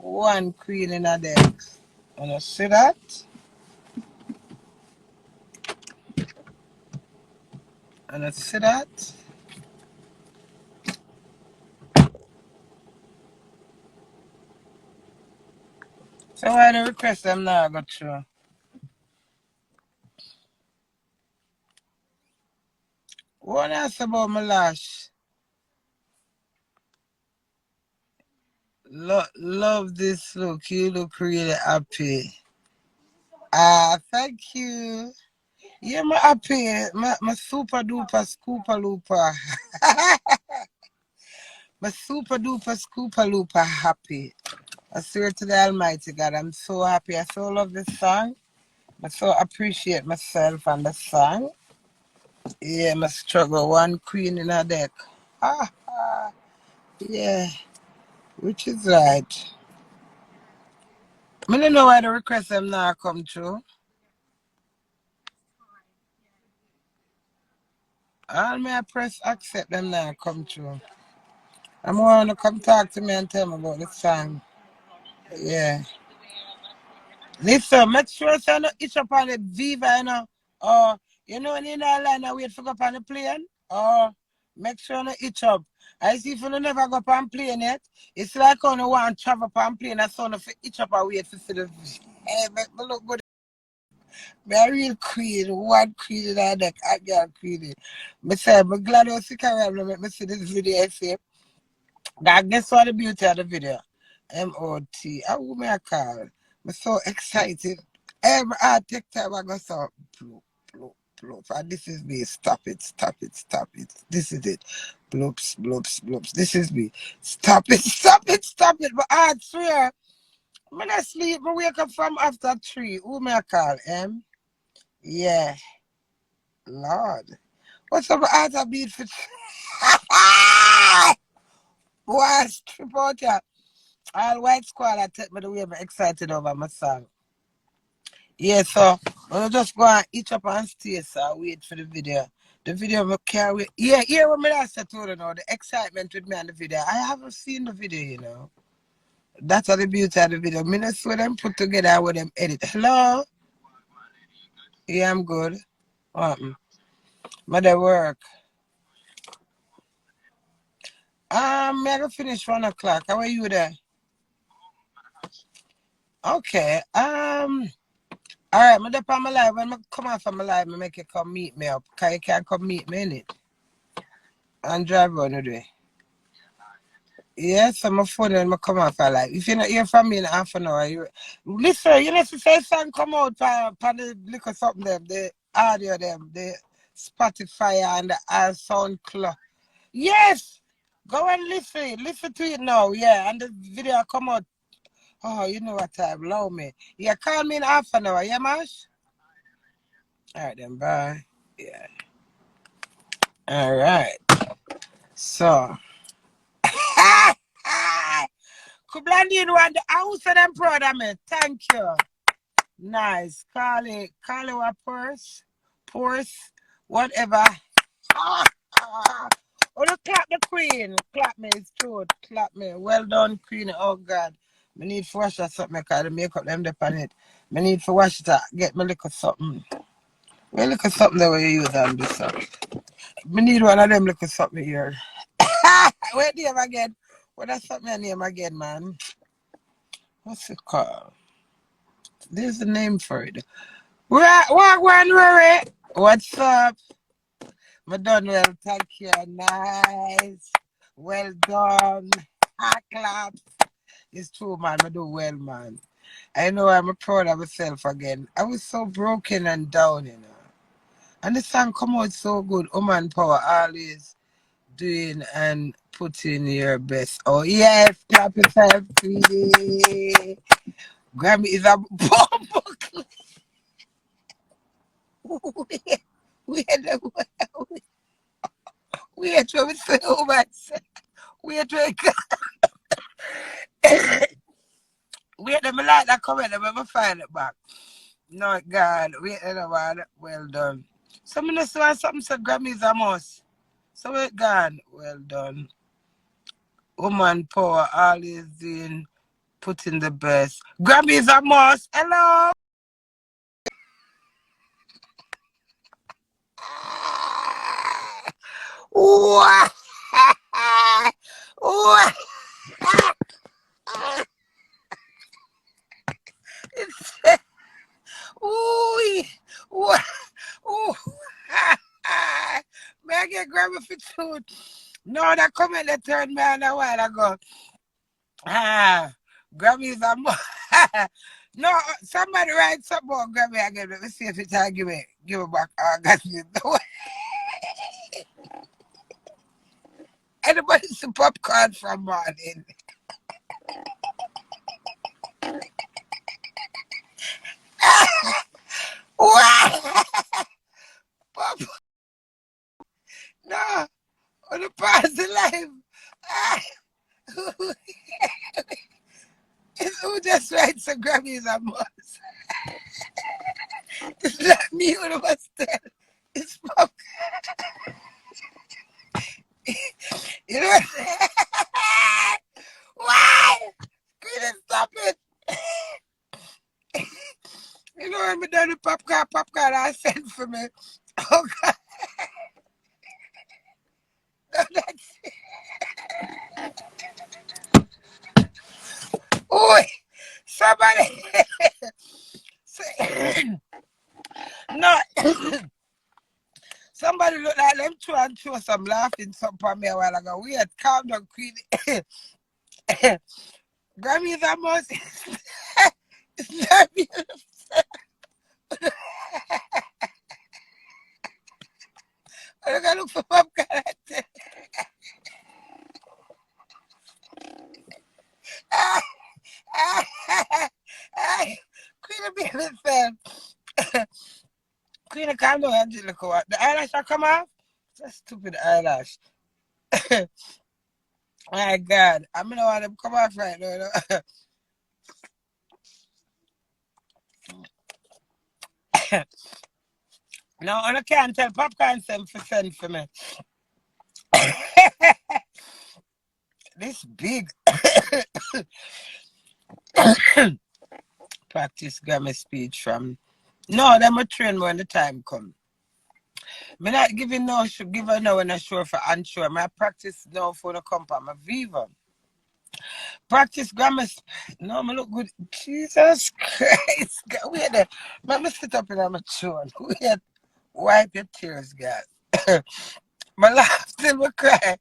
one queen in a deck. Wanna see that? Wanna see that? So why the request them now go through? What else about my lash? Love this look. You look really happy. Thank you. Yeah, I'm happy. My super duper scooper looper. My super duper scooper looper happy. I swear to the Almighty God, I'm so happy. I so love this song. I so appreciate myself and the song. Yeah, my struggle. One queen in a deck. Yeah, which is right. I don't know why the request them now come through. All me I press accept them now come through. I'm want to come talk to me and tell me about the song. Yeah. Listen, make sure you not itch up on the Viva, you know. Or, you know, when you're in a line and wait for go up on the plane. Or, make sure you not itch up. I see if you never go up on plane yet, it's like when you want to travel on plane and so if you itch up and wait to see the hey, make me look good. Me a real queen, one queen in that deck, I got queen. Me say, I'm glad you see Carol, make me see this video, I say. That guess what the beauty of the video? MOT. I will me a call. I'm so excited. Every art take time I go so bloop, bloop, bloop. And this is me. Stop it, stop it, stop it. This is it. Bloops, bloops, bloops. This is me. Stop it, stop it, stop it. But I swear, when I sleep, I wake up from after 3. Who me a call? Yeah. Lord. What's up art a beat for Boy, strip out here. All white squad I take me the way I'm excited over my song. Yeah, so I'll just go and each up and stay, so wait for the video. The video will carry. Yeah, here what me last told you know, the excitement with me on the video. I haven't seen the video, you know. That's all the beauty of the video. Me not see them put together with them edit. Hello? Yeah, I'm good. What? But they work. I gotta finish 1 o'clock. How are you there? Okay. All right, I'm up on my live. When I come off of my live, I make you come meet me up. Because you can't come meet me in it. And drive on the way. Yes, I'm a phone when I come off of live. If you're not hear from me in half an hour, you listen, you know, to say song come out for the liquor something them, the audio them, the Spotify and the SoundCloud. Yes! Go and listen. Listen to it now, yeah. And the video come out. Oh, you know what time? Allow me. Yeah, call me in half an hour, yeah, Mash? All right, then, bye. Yeah. All right. So, Kublandin want the house and I'm proud of me. Thank you. Nice. Call it what purse, whatever. Oh, look, clap the queen. Clap me, it's true. Clap me. Well done, queen. Oh, God. Me need to wash that something because the makeup them dip on it. Me need to wash it. Get me look at something. Well, look at something the way you use on this up. Me need one of them look at something here. Wait name again. What that's something I name again, man. What's it called? There's a name for it. What one Rory? What's up? Me done well, thank you. Nice. Well done. Clap. It's true, man. I do well, man. I know I'm proud of myself again. I was so broken and down, you know. And the song come out so good. Woman power always doing and putting your best. Oh yes, clap yourself, Queenie. Grammy is a bomb. Wait, what we say, oh my God. Wait, wait, let me like that comment, let me find it back. No, God, wait, one. Well done. Someone else want something, so Grammy is a must. So wait, God, well done. Woman power always doing put in the best. Grammys a must. Hello. Ooh. Ooh. Ooh. Ooh. Ooh. May I get Grammy for two? No, that comment that turned me on a while ago. Grammys are more. No, somebody write something about Grammy again. Let me see if it's give it back. Got it. Anybody some popcorn from morning? Pop. No, on the past life. Who just writes a Grammys a must? It's not me who must tell. It's Pop. You know what? Why? Couldn't stop it. You know when we done the popcorn I sent for me. Oh God. No, that's it. Oh, somebody. No. Somebody look like them two and show some laughing something for me a while ago. We had calm down, Queenie. Grammys are most. It's not beautiful. I gotta look for popcorn. Queen of Baby said, Queen of Calm down, Angelica. The eyelash will come off? That's stupid eyelash. My God. I mean, I want them come off right now. No, I can't tell popcorn send for me. This big practice grammar speech from. No, them a train when the time come. Me not giving no give her no when I show for unsure. I practice now for the company. I'm Viva. Practice grammar. No, me look good. Jesus Christ. We had a let me sit up in my tune. We had wipe your tears, guys. My laugh till me cry.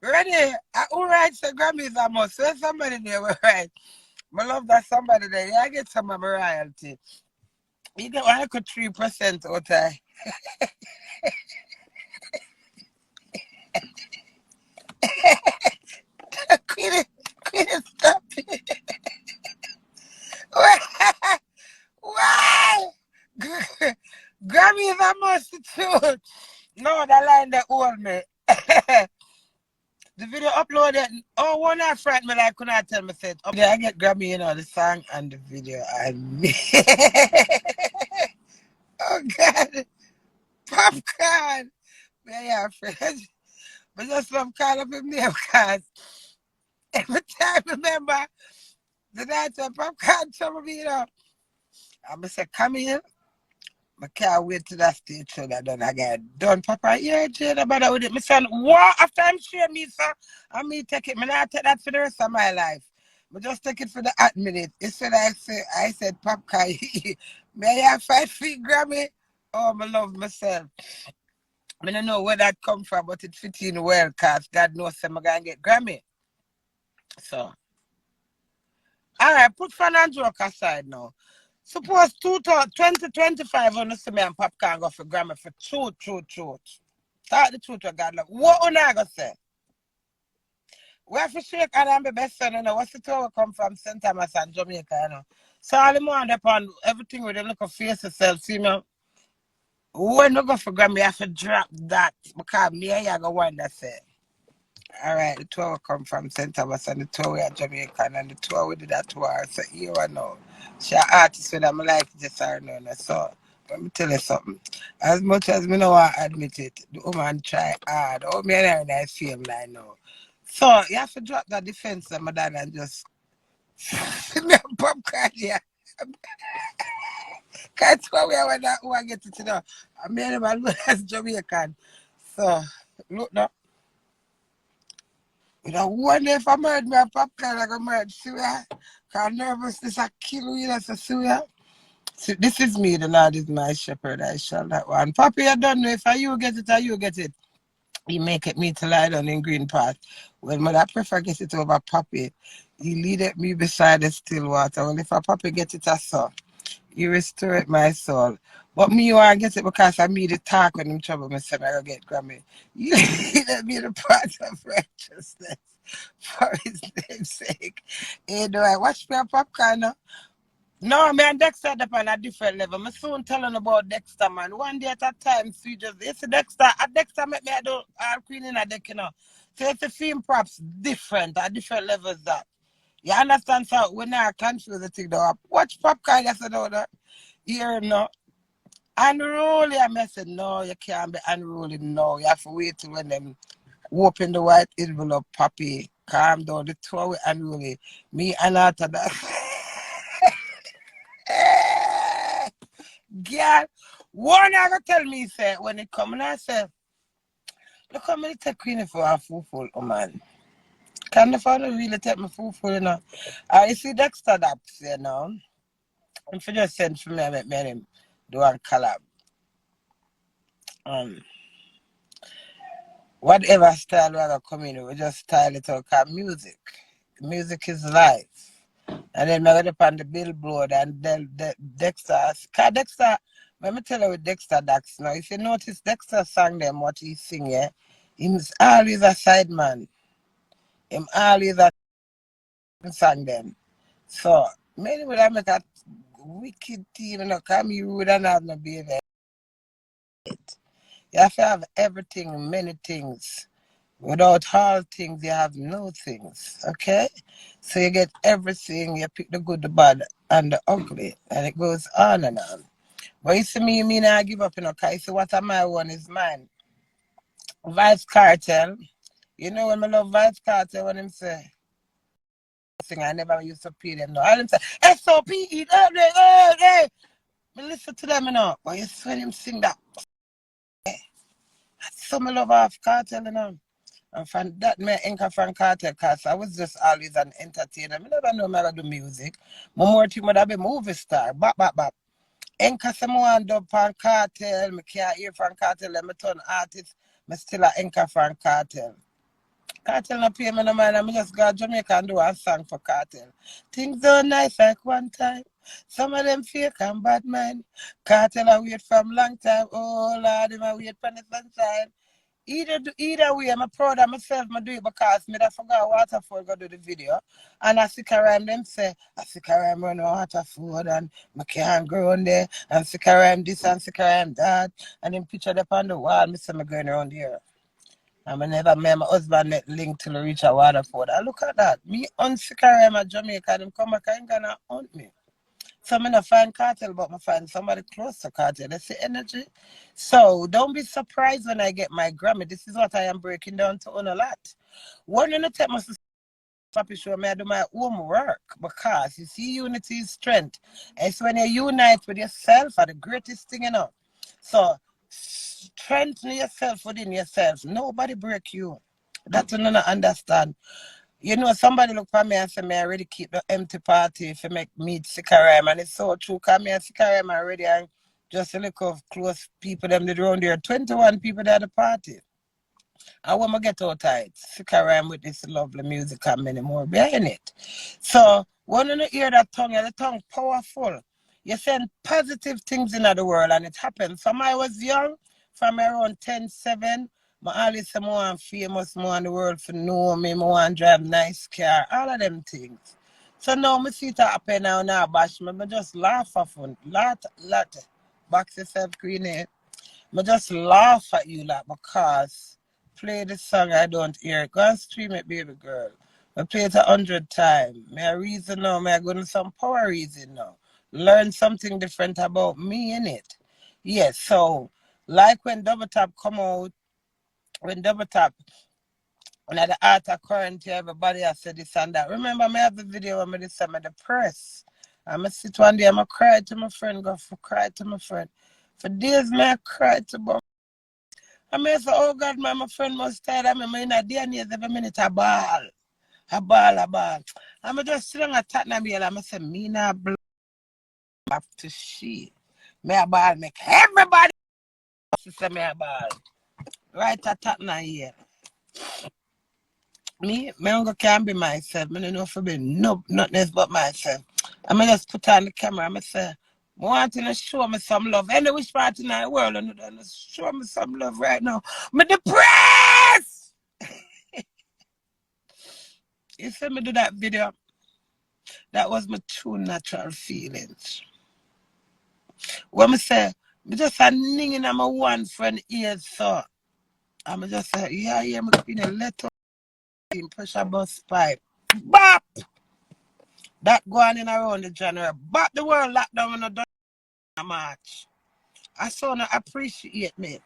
Ready? Who writes the Grammys almost? So somebody there will write. I love that somebody there. Yeah, I get some of my royalty. You get 3% out of Queenie, stop it. Why? Grammy is a must too. No, that line that hold me. The video uploaded. Oh, one I friend me like could not tell me said. Okay, I get Grammy, you know, the song and the video. Oh God, popcorn. Yeah, friends. But just love call up him name because every time I remember the night when popcorn told me, you know, I'm gonna say, come here. I can't wait to that stage show that done again. Done, Papa. Yeah, Jada, but with it. My son, what? After I'm sure me, sir, I me take it. I not take that for the rest of my life. But just take it for the 8 minutes. Instead, I said, Popcorn, may I fight for Grammy? Oh, I love myself. I don't know where that come from, but it fits in well, because God knows I'm going to get Grammy. So, all right, put fun and joke aside now. Suppose 2025 on the me and Popcorn go for Grammy for truth. Talk the truth with God. Like, what on I gonna say? We have to shake and I'm the best son, you know. What's the tour come from St. Thomas and Jamaica, you know. So all the more upon everything with them look of face yourself, see me. When we go for Grammy, you have to drop that because me and you go one that say. All right, the tour will come from St. Thomas and the tour we are Jamaican and the tour we did that tour. So you know. She an artist with them like this or no. So let me tell you something. As much as me know I admit it, the woman try hard. Oh, me and her nice fame like now. So you have to drop that defense of my dad and just Me a popcorn, yeah. That's why I get it, you know. I made him alone as Jamaican. So, look now. You know, one day if I murder me a popcorn, I go murder Suya. Because nervousness I kill you, that's a Suya. So this is me, the Lord is my shepherd, I shall not want. Papi, I don't know if you get it or you get it. He make it me to lie down in green path. Well, mother, I prefer get it over Papi. He leadeth me beside the still water. Well, if a Papi get it, I saw. You restore my soul. But me, you want to get it because I made it talk when I'm trouble myself. I go get Grammy. You let me the part of righteousness for his name's sake. Hey, do I watch me a popcorn now? No, man, Dexter up on a different level. I'm soon telling about Dexter, man. One day at a time, so you just, it's a Dexter. A Dexter make me do all Queenie in a deck, you know. So it's a film props different, at different levels that. You understand? So when I confuse the thing, though, watch popcorn, I said, no, that. Here, no. Unruly, I said, no, you can't be unruly, no. You have to wait till when them open the white envelope, Papi. Calm down, the two away unruly. Me and after that. Girl, one I go tell me, say, when it come and I say, look how many take Queenie for a fool, oh man. Can the father really take me fool, you know? I see Dexter Daps, you know. If you just send for me, I make me and him do a collab. Whatever style we are come in, we just style it out, because music is life. And then I got up on the billboard and Dexter, let me tell you with Dexter Dax now. If you notice Dexter sang them what he sing, yeah, he's always a side man. Him always a sang them. So maybe would I make a wicked team, you know, come you would not have no baby. You have to have everything, many things. Without all things, you have no things. Okay? So you get everything, you pick the good, the bad, and the ugly. And it goes on and on. But you see me, you mean I give up, you know, because you see what am I one is mine. Vibes Cartel. You know when I love Vibes Cartel, when him say, I never used to pay them. No, I didn't say, S-O-P-E, hey. I listen to them, you know. But you see when him sing that. Some love off Cartel, you know. And from that, me anchor from Cartel, because I was just always an entertainer. I never know how to do music. More thing would have been movie star. Bap. Anchor someone dub from Cartel. I can't hear from Cartel. Let me turn artist. I still a anchor from Cartel. Cartel no pay me no mind. I just go to Jamaica and do a song for Cartel. Things so nice like one time. Some of them fake and bad mind. Cartel I wait from long time. Oh Lord, I wait for the sunshine. Either way, I'm proud of myself. I do it because I forgot Waterford go do the video. And I see Karam them say, I see Karam run Waterford and I can't go on there. And see Karam this and see Karam that. And then picture them on the wall. I say I'm going around here. And I never met my husband net link till reach a Waterford. I look at that. Me on see Karam at Jamaica, them come back and gonna hunt me. So I'm not find Cartel, but I find somebody close to Cartel. That's the energy. So don't be surprised when I get my Grammy. This is what I am breaking down to on a lot. One in the take my happy show me I do my own work because you see unity is strength. It's when you unite with yourself are the greatest thing you know. So strengthen yourself within yourself. Nobody break you. That you don't understand. You know, somebody look for me and say, me already keep the empty party if you make meet Sikaram. And it's so true, because me and Sikaram already and just a little of close people, them did around there. 21 people at the party. And when I get out tight, Sikaram with this lovely music and many more behind it. So, when you hear that tongue, the tongue powerful. You send positive things in the world and it happens. From I was young, from around 10, 7, I always say more famous, more in the world for know me, more and drive nice car, all of them things. So now I see it happen now, bash me, I just laugh at fun. Lot. Box yourself, Queenie. I just laugh at you like because play the song I don't hear it. Go and stream it, baby girl. I play it 100 times. May I reason now, may I go to some power reason now. Learn something different about me in it. Yes, so like when Double Tap come out, when Double Tap And at the art of current, everybody has said this and that. Remember, me have the video when I said me the press. I'm going to sit one day, I'm going to cry to my friend, cry to my friend. For days, me I cry to my I may say, oh God, my friend must tired. I'm in a day and years every minute a ball. A ball, a ball. I'm just sitting at Tottenham here. I'm say, me not blow up to shit. Me a ball make everybody say me a ball. Right at Tottenham here. Me can't be myself. I don't know if I be nothing else but myself. I'm just put on the camera. I'm say, I want to show me some love. Any which part in the world, and show me some love right now. I'm depressed. You see me do that video? That was my true natural feelings. When I say, I just a ning in my one friend ears, so I'm just say, yeah, I'm going to let up in pressure bus pipe. Bop! That going in around the January. Bop the world lockdown when I done March. I saw not appreciate me.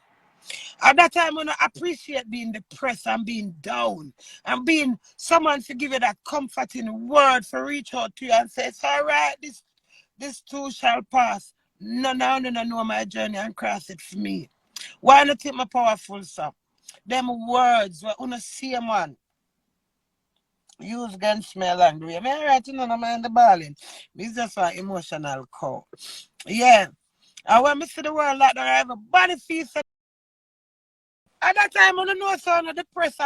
At that time, when I appreciate being depressed and being down and being someone to give you that comforting word for reach out to you and say, it's all right, this too shall pass. No, my journey and cross it for me. Why not take my powerful stuff? Them words were on the same one. Use against me language. I mean, all right, I'm mind the balling. It's just an emotional call. Yeah. And when I see the world like that, everybody feels it. At that time, I don't know so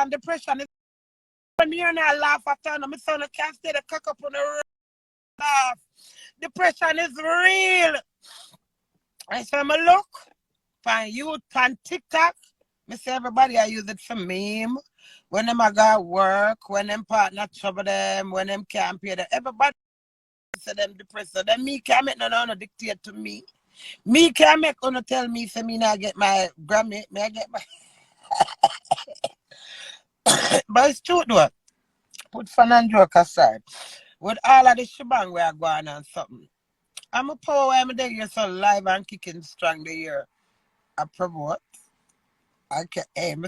depression is when me and I laugh after and my son can't stay the cock up on the road. Laugh. Depression is real. And so I look, find youth on TikTok. I say everybody I use it for meme. When them I got work, when them partner trouble them, when them can't pay them, everybody say them depressed. So then me can't make no dictate to me. Me can't make no tell me say me not get my Grammy, me I get my but it's true though. Put fun and joke aside. With all of the shebang we are going on something. I'm a power I'm there here so live and kicking strong the year. I promote. I can aim